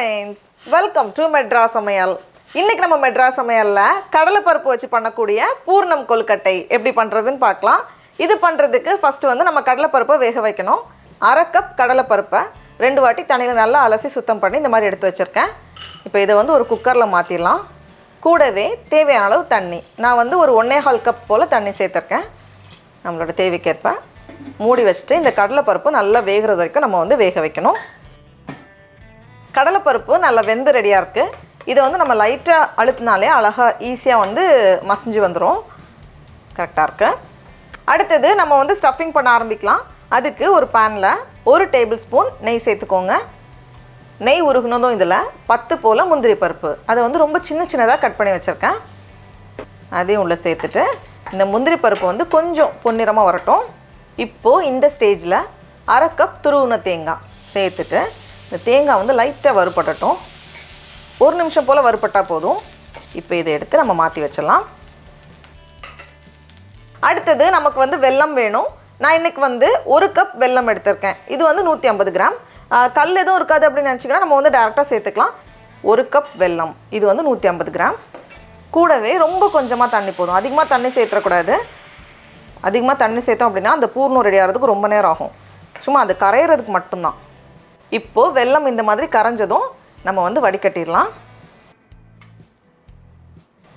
friends, welcome to Madras Samayal. இன்னைக்கு நம்ம Madras Samayalல கடலை பருப்பு வச்சு பண்ணக்கூடிய பூர்ணம் கொழுக்கட்டை எப்படி பண்றதுன்னு பார்க்கலாம். இது பண்றதுக்கு ஃபர்ஸ்ட் வந்து நம்ம கடலை பருப்பை வேக வைக்கணும். 1/2 கப் கடலை பருப்பை 2 வாட்டி தண்ணியில நல்லா அலசி சுத்தம் பண்ணி இந்த மாதிரி எடுத்து வச்சிருக்கேன். இப்போ இதை வந்து ஒரு குக்கர்ல மாத்திடலாம். கூடவே தேவையான அளவு தண்ணி. நான் வந்து ஒரு 1.5 கப் போல தண்ணி சேர்த்திருக்கேன். நம்மளோட தேவைக்கேற்ப மூடி வச்சிட்டு இந்த கடலை பருப்பு நல்லா வேகுறது வரைக்கும் நம்ம வந்து வேக வைக்கணும். கடலை பருப்பு நல்லா வெந்து ரெடியா இருக்கு. இத வந்து நம்ம லைட்டா அழுத்தினாலே அழகா ஈஸியா வந்து மசிஞ்சு வந்துரும். கரெக்ட்டா இருக்கு. அடுத்து நம்ம வந்து ஸ்டஃபிங் பண்ண ஆரம்பிக்கலாம். அதுக்கு ஒரு panல 1 டேபிள்ஸ்பூன் நெய் சேர்த்துக்கோங்க. நெய் உருகுனதும் இதுல 10 போல முந்திரி பருப்பு. அதை வந்து ரொம்ப சின்னதா கட் பண்ணி வச்சிருக்கேன். அதையும் உள்ள சேர்த்துட்டு இந்த முந்திரி பருப்பு வந்து கொஞ்சம் பொன்னிறமா வரட்டும். இப்போ இந்த ஸ்டேஜ்ல 1/2 கப் துருவுன தேங்காய் சேர்த்துட்டு இந்த தேங்காய் வந்து லைட்டா வறுபடட்டும். 1 நிமிஷம் போல வறுபட்டா போதும். இப்போ இதை எடுத்து நம்ம மாத்தி வச்சிடலாம். அடுத்து நமக்கு வந்து வெல்லம் வேணும். நான் இன்னைக்கு வந்து 1 கப் வெல்லம் எடுத்துர்க்கேன். இது வந்து 150 கிராம். கல் எதுவும் இருக்காது அப்படி நினைச்சீங்கன்னா நம்ம வந்து டைரக்டா சேர்த்துக்கலாம். 1 கப் வெல்லம். இது வந்து 150 கிராம். கூடவே ரொம்ப கொஞ்சமா தண்ணி போதும். அதிகமா தண்ணி சேர்த்தற கூடாது. அதிகமா தண்ணி சேர்த்தோம் அப்படினா அந்த பூர்ணம் ரெடி ஆகிறதுக்கு ரொம்ப நேரம் ஆகும். சும்மா அது கரையிறதுக்கு மட்டும் தான். இப்போ வெல்லம் இந்த மாதிரி கரைஞ்சதும் நம்ம வந்து வடிகட்டிடலாம்.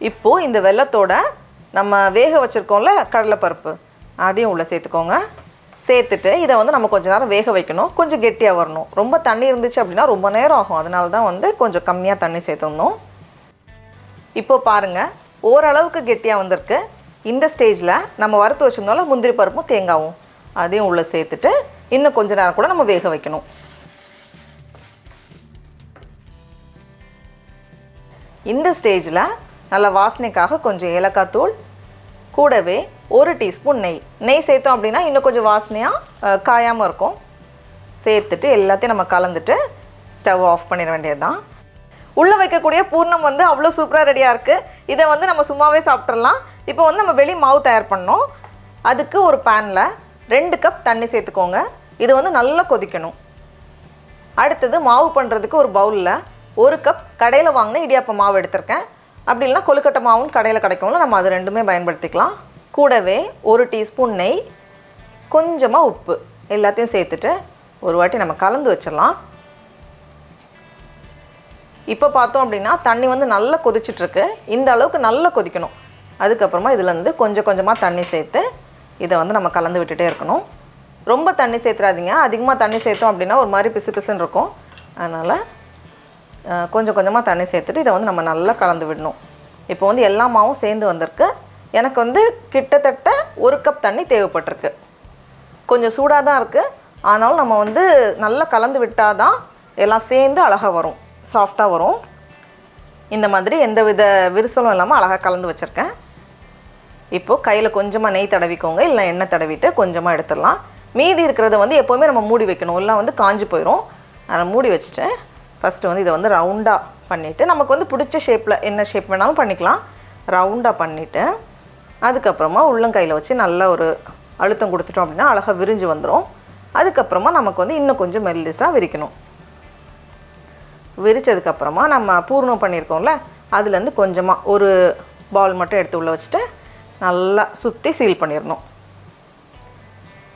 இப்போ இந்த வெல்லத்தோட நம்ம வேக வச்சிருக்கோம்ல கடலை பருப்பு அதையும் உள்ள சேர்த்துக்கோங்க. சேர்த்துட்டு இதை வந்து நம்ம கொஞ்ச நேரம் வேக வைக்கணும். கொஞ்சம் கெட்டியா வரணும். ரொம்ப தண்ணி இருந்துச்சு அப்படினா ரொம்ப நேரம் ஆகும். அதனால தான் வந்து கொஞ்சம் கம்மியா தண்ணி சேர்த்தணும். இப்போ பாருங்க ஓரளவுக்கு கெட்டியா வந்திருக்கு. இந்த ஸ்டேஜ்ல நம்ம வறுத்து வச்சிருந்தோம்ல முந்திரி பருப்பும் தேங்காவும் அதையும் உள்ள சேர்த்துட்டு இன்னும் கொஞ்ச நேரம் கூட நம்ம வேக வைக்கணும். இந்த ஸ்டேஜ்ல நல்ல வாசனைக்காக கொஞ்சம் ஏலக்காய் தூள் கூடவே 1 டீஸ்பூன் நெய் சேர்த்தோம் அப்படினா இன்னும் கொஞ்சம் வாசனையா காயாம இருக்கும். சேர்த்துட்டு எல்லாத்தையும் நம்ம கலந்துட்டு ஸ்டவ் ஆஃப் பண்ணிர வேண்டியதுதான். உள்ள வைக்கக்கூடிய பூர்ணம் வந்து அவ்வளோ சூப்பரா ரெடியா இருக்கு. இதை வந்து நம்ம சும்மாவே சாப்பிடலாம். இப்போ வந்து நம்ம வெளி மாவு தயார் பண்ணோம். அதுக்கு ஒரு panல 2 கப் தண்ணி சேர்த்துக்கோங்க. இது வந்து நல்லா கொதிக்கணும். அடுத்து மாவு பண்றதுக்கு ஒரு பவுல்ல 1 கப் கடையில வாங்குன இடியாப்ப மாவு எடுத்துர்க்கேன். அப்படி இல்லனா கொழுக்கட்டை மாவும் கடையில கிடைக்கும்ல நம்ம அது ரெண்டுமே பயன்படுத்திக்கலாம். கூடவே 1 டீஸ்பூன் நெய், கொஞ்சமா உப்பு எல்லாத்தையும் சேர்த்துட்டு ஒரு வாட்டி நம்ம கலந்து வச்சிரலாம். இப்போ பார்த்தோம் அப்படினா தண்ணி வந்து நல்லா கொதிச்சிட்டு இருக்கு. இந்த அளவுக்கு நல்லா கொதிக்கணும். அதுக்கு அப்புறமா இதுல இருந்து கொஞ்சம் கொஞ்சமா தண்ணி சேர்த்து இத வந்து நம்ம கலந்து விட்டுட்டே இருக்கணும். ரொம்ப தண்ணி சேர்த்துறாதீங்க. அதிகமா தண்ணி சேர்த்தோம் அப்படினா ஒரு மாதிரி பிசுபிசுன்னு இருக்கும். அதனால கொஞ்சம் கொஞ்சமா தண்ணி சேர்த்துட்டு இத வந்து நம்ம நல்லா கலந்து விடணும். இப்போ வந்து எல்லா மாவும் சேர்ந்து வந்திருக்கு. எனக்கு வந்து கிட்டத்தட்ட 1 கப் தண்ணி தேவைப்பட்டிருக்கு. கொஞ்சம் சூடா தான் இருக்கு. ஆனாலும் நம்ம வந்து நல்லா கலந்து விட்டாதான் எல்லாம் சேர்ந்து அழகா வரும். சாஃப்ட்டா வரும். இந்த மாதிரி எந்தவித விரிசலும் இல்லாம அழகா கலந்து வச்சிருக்கேன். இப்போ கையில கொஞ்சமா நெய் தடவிக்கோங்க. இல்ல எண்ணெய் தடவிட்டு கொஞ்சமா எடுத்துடலாம். மீதி இருக்கிறத வந்து எப்பவுமே நம்ம மூடி வைக்கணும். இல்ல வந்து காஞ்சி போயிடும். அதனால மூடி வச்சிட்டு ஃபர்ஸ்ட் வந்து இத வந்து ரவுண்டா பண்ணிட்டு நமக்கு வந்து பிடிச்ச ஷேப்ல என்ன ஷேப் வேணாலும் பண்ணிக்கலாம். ரவுண்டா பண்ணிட்டு அதுக்கு அப்புறமா உள்ளங்கையில வச்சு நல்ல ஒரு அழுத்தம் கொடுத்துட்டோம் அப்படினா அழகா விரிஞ்சு வந்துரும். அதுக்கு அப்புறமா நமக்கு வந்து இன்னும் கொஞ்சம் மெல்லிசா விரிக்கணும். விரிச்சதுக்கு அப்புறமா நம்ம பூர்ணம் பண்ணிருக்கோம்ல அதுல இருந்து கொஞ்சமா ஒரு பால் மட்டும் எடுத்து உள்ள வச்சிட்டு நல்லா சுத்தி சீல் பண்ணிரணும்.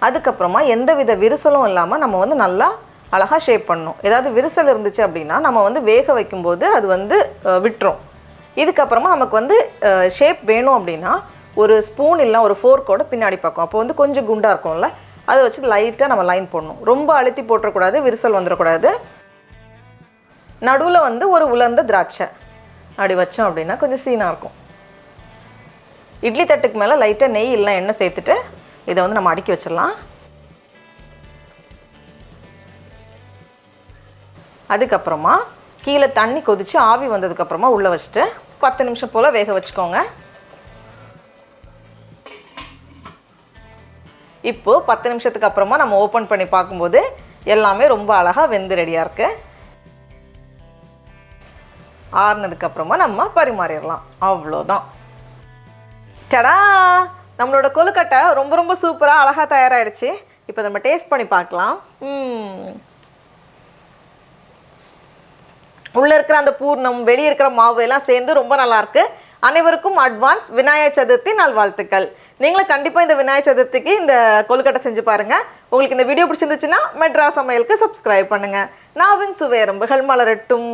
அதுக்கு அப்புறமா எந்தவித விரிசலும் இல்லாம நம்ம வந்து நல்லா அழகா ஷேப் பண்ணனும். ஏதாவது விரிசல் இருந்துச்சு அப்படினா நம்ம வந்து வேக வைக்கும்போது அது வந்து விட்டுரும். இதுக்கு அப்புறமா நமக்கு வந்து ஷேப் வேணும் அப்படினா ஒரு ஸ்பூன் இல்ல ஒரு ஃபோர்க்கோட பின்னாடி பக்கம் அப்போ வந்து கொஞ்சம் குண்டா இருக்கும்ல அதை வச்சு லைட்டா நம்ம லைன் போடணும். ரொம்ப அழுத்தி போட்ற கூடாது. விரிசல் வந்துர கூடாது. நடுவுல வந்து ஒரு உலர்ந்த திராட்சை அப்படி வச்சோம் அப்படினா கொஞ்சம் சீனா இருக்கும். இட்லி தட்டுக்கு மேல லைட்டா நெய் இல்ல எண்ணெய் சேர்த்துட்டு இத வந்து நம்ம அடுக்கி வச்சிரலாம். அதுக்கு அப்புறமா கீழ தண்ணி கொதிச்சு ஆவி வந்ததுக்கு அப்புறமா உள்ள வச்சிட்டு 10 நிமிஷம் போல வேக வச்சுக்கோங்க. இப்போ 10 நிமிஷத்துக்கு அப்புறமா நம்ம ஓபன் பண்ணி பாக்கும்போது எல்லாமே ரொம்ப அழகா வெந்து ரெடியா இருக்கு. ஆறுனதுக்கு அப்புறமா நம்ம பரிமாறிடலாம். அவ்வளவுதான். டடா! நம்மளோட கொழுக்கட்டை ரொம்ப சூப்பரா அழகா தயாராயிடுச்சு. இப்போ நம்ம டேஸ்ட் பண்ணி பார்க்கலாம். உள்ளே இருக்கிற அந்த பூர்ணம் வெளியே இருக்கிற மாவு எல்லாம் சேர்ந்து ரொம்ப நல்லாயிருக்கு. அனைவருக்கும் அட்வான்ஸ் விநாயகர் சதுர்த்தி நல்வாழ்த்துக்கள். நீங்களும் கண்டிப்பாக இந்த விநாயகர் சதுர்த்திக்கு இந்த கொழுக்கட்டை செஞ்சு பாருங்கள். உங்களுக்கு இந்த வீடியோ பிடிச்சிருந்துச்சுன்னா மெட்ராஸ் சமையலுக்கு சப்ஸ்கிரைப் பண்ணுங்கள். நாவின் சுவை எறும்புகள் மலரட்டும்.